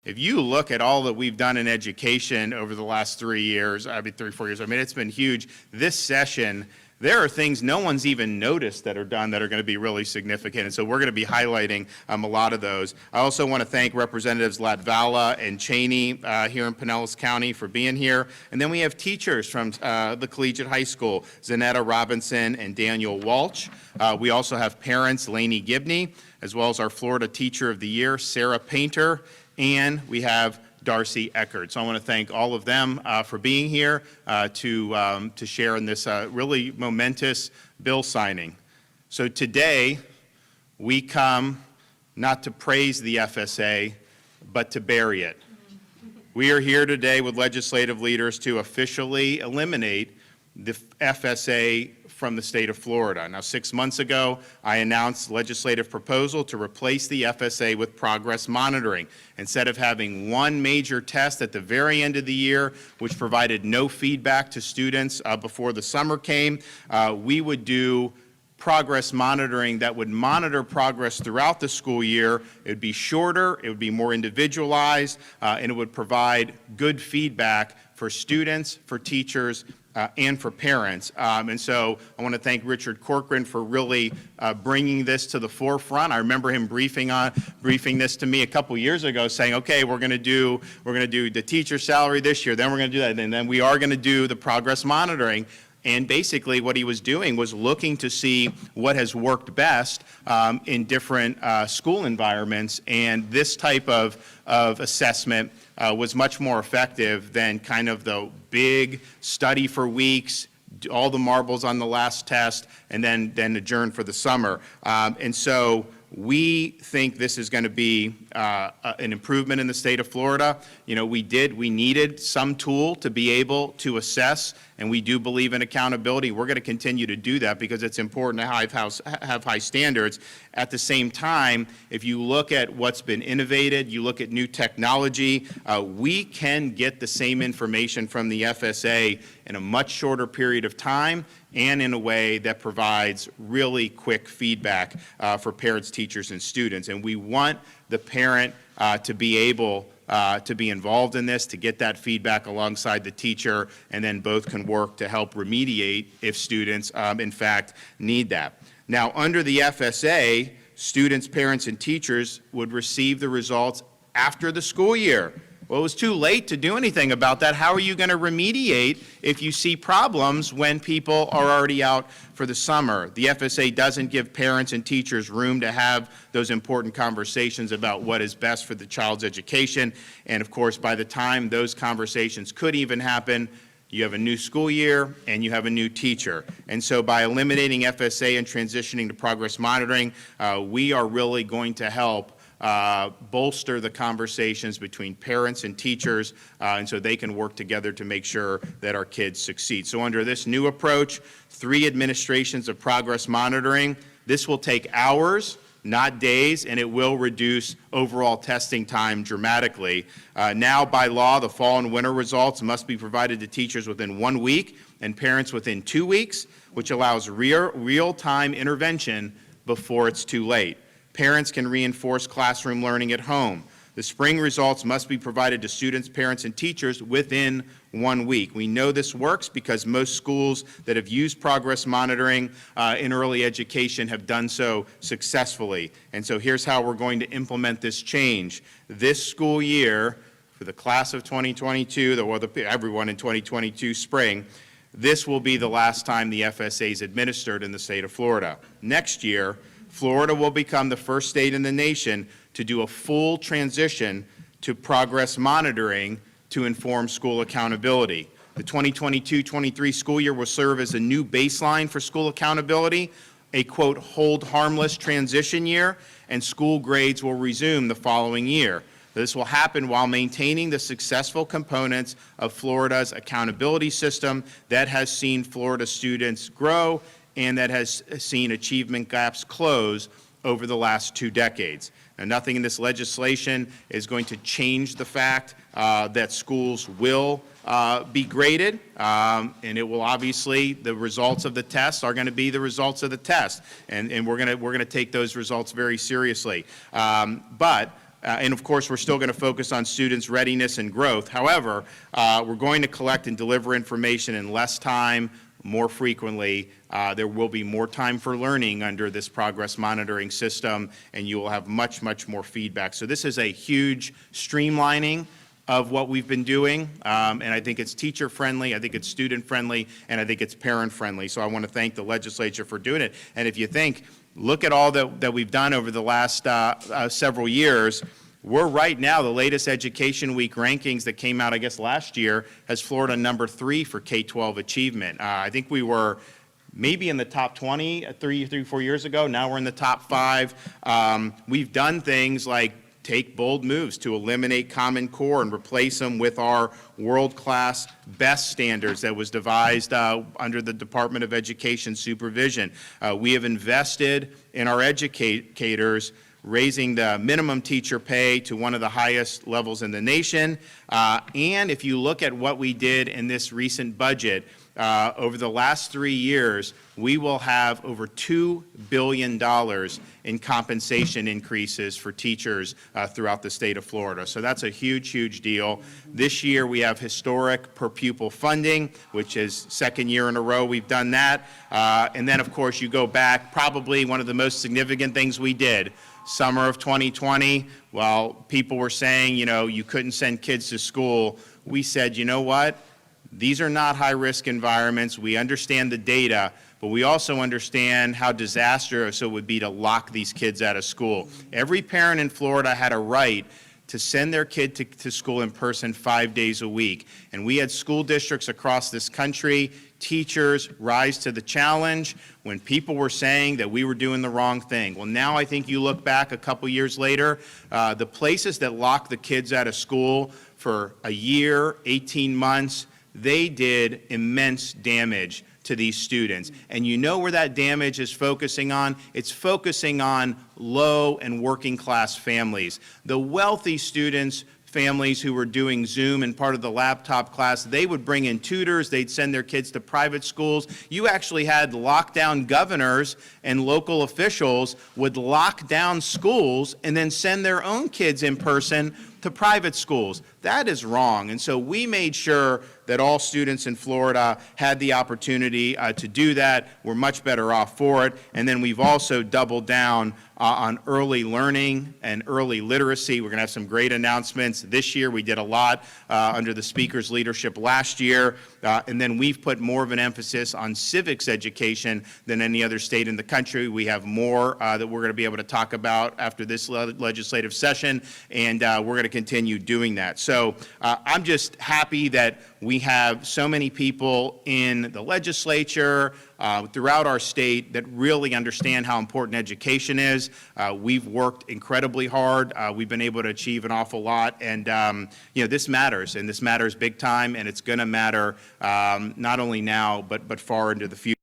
If you look at all that we've done in education over the last 3 years, 4 years, it's been huge. This session, there are things no one's even noticed that are done that are going to be really significant, and so we're going to be highlighting a lot of those. I also want to thank Representatives Latvala and Cheney here in Pinellas County for being here. And then we have teachers from the Collegiate High School, Zanetta Robinson and Daniel Walsh. We also have parents, Lainey Gibney, as well as our Florida Teacher of the Year, Sarah Painter, and we have Darcy Eckert. So I want to thank all of them for being here to share in this really momentous bill signing. So today, we come not to praise the FSA, but to bury it. We are here today with legislative leaders to officially eliminate the FSA from the state of Florida. Now, 6 months ago, I announced legislative proposal to replace the FSA with progress monitoring. Instead of having one major test at the very end of the year, which provided no feedback to students before the summer came, we would do progress monitoring that would monitor progress throughout the school year. It would be shorter, it would be more individualized, and it would provide good feedback for students, for teachers, and for parents. And so I want to thank Richard Corcoran for really bringing this to the forefront. I remember him briefing this to me a couple years ago, saying, okay, we're going to do the teacher salary this year, then we're going to do that, and then we are going to do the progress monitoring. And basically what he was doing was looking to see what has worked best in different school environments, and this type of assessment was much more effective than kind of the big study for weeks, all the marbles on the last test, and then adjourn for the summer. And so we think this is going to be an improvement in the state of Florida. You know, we needed some tool to be able to assess, and we do believe in accountability. We're going to continue to do that because it's important to have high standards. At the same time, if you look at what's been innovated, you look at new technology, we can get the same information from the FSA in a much shorter period of time and in a way that provides really quick feedback for parents, teachers, and students. And we want the parent to be able to be involved in this, to get that feedback alongside the teacher, and then both can work to help remediate if students, in fact, need that. Now, under the FSA, students, parents, and teachers would receive the results after the school year. Well, it was too late to do anything about that. How are you going to remediate if you see problems when people are already out for the summer? The FSA doesn't give parents and teachers room to have those important conversations about what is best for the child's education. And of course, by the time those conversations could even happen, you have a new school year and you have a new teacher. And so by eliminating FSA and transitioning to progress monitoring, we are really going to help bolster the conversations between parents and teachers, and so they can work together to make sure that our kids succeed. So under this new approach, 3 administrations of progress monitoring, this will take hours, not days, and it will reduce overall testing time dramatically. Now, by law, the fall and winter results must be provided to teachers within 1 week and parents within 2 weeks, which allows real-time intervention before it's too late. Parents can reinforce classroom learning at home. The spring results must be provided to students, parents, and teachers within 1 week. We know this works because most schools that have used progress monitoring in early education have done so successfully. And so here's how we're going to implement this change. This school year, for the class of 2022, everyone in 2022 spring, this will be the last time the FSA is administered in the state of Florida. Next year, Florida will become the first state in the nation to do a full transition to progress monitoring to inform school accountability. The 2022-23 school year will serve as a new baseline for school accountability, a, quote, hold harmless transition year, and school grades will resume the following year. This will happen while maintaining the successful components of Florida's accountability system that has seen Florida students grow and that has seen achievement gaps close over the last 2 decades. Now, nothing in this legislation is going to change the fact that schools will be graded, and it will obviously, the results of the tests are going to be the results of the test, and we're going to take those results very seriously. But And of course, we're still going to focus on students' readiness and growth. However, we're going to collect and deliver information in less time, more frequently. There will be more time for learning under this progress monitoring system, and you will have much, much more feedback. So this is a huge streamlining of what we've been doing, and I think it's teacher-friendly, I think it's student-friendly, and I think it's parent-friendly. So I want to thank the legislature for doing it. And if you think, look at all that we've done over the last several years. We're right now, the latest Education Week rankings that came out, I guess, last year, has Florida number 3 for K-12 achievement. I think we were maybe in the top 20 4 years ago. Now we're in the top 5. We've done things like take bold moves to eliminate Common Core and replace them with our world-class BEST standards that was devised under the Department of Education supervision. We have invested in our educators, raising the minimum teacher pay to one of the highest levels in the nation. And if you look at what we did in this recent budget, over the last 3 years, we will have over $2 billion in compensation increases for teachers throughout the state of Florida. So that's a huge, huge deal. This year we have historic per pupil funding, which is second year in a row we've done that. And then, of course, you go back, probably one of the most significant things we did, summer of 2020, while people were saying, you know, you couldn't send kids to school, we said, you know what? These are not high-risk environments. We understand the data, but we also understand how disastrous it would be to lock these kids out of school. Every parent in Florida had a right to send their kid to school in person 5 days a week. And we had school districts across this country, teachers rise to the challenge when people were saying that we were doing the wrong thing. Well, now I think you look back a couple years later, the places that lock the kids out of school for a year, 18 months, they did immense damage to these students. And you know where that damage is focusing on? It's focusing on low and working class families. The wealthy students, families who were doing Zoom and part of the laptop class, they would bring in tutors, they'd send their kids to private schools. You actually had lockdown governors and local officials would lock down schools and then send their own kids in person to private schools. That is wrong. And so we made sure that all students in Florida had the opportunity to do that. We're much better off for it. And then we've also doubled down on early learning and early literacy. We're going to have some great announcements this year. We did a lot under the Speaker's leadership last year. And then we've put more of an emphasis on civics education than any other state in the country. We have more that we're going to be able to talk about after this legislative session, and we're going to continue doing that. So I'm just happy that we have so many people in the legislature, throughout our state that really understand how important education is. We've worked incredibly hard. We've been able to achieve an awful lot, and you know, this matters, and this matters big time, and it's going to matter not only now but far into the future.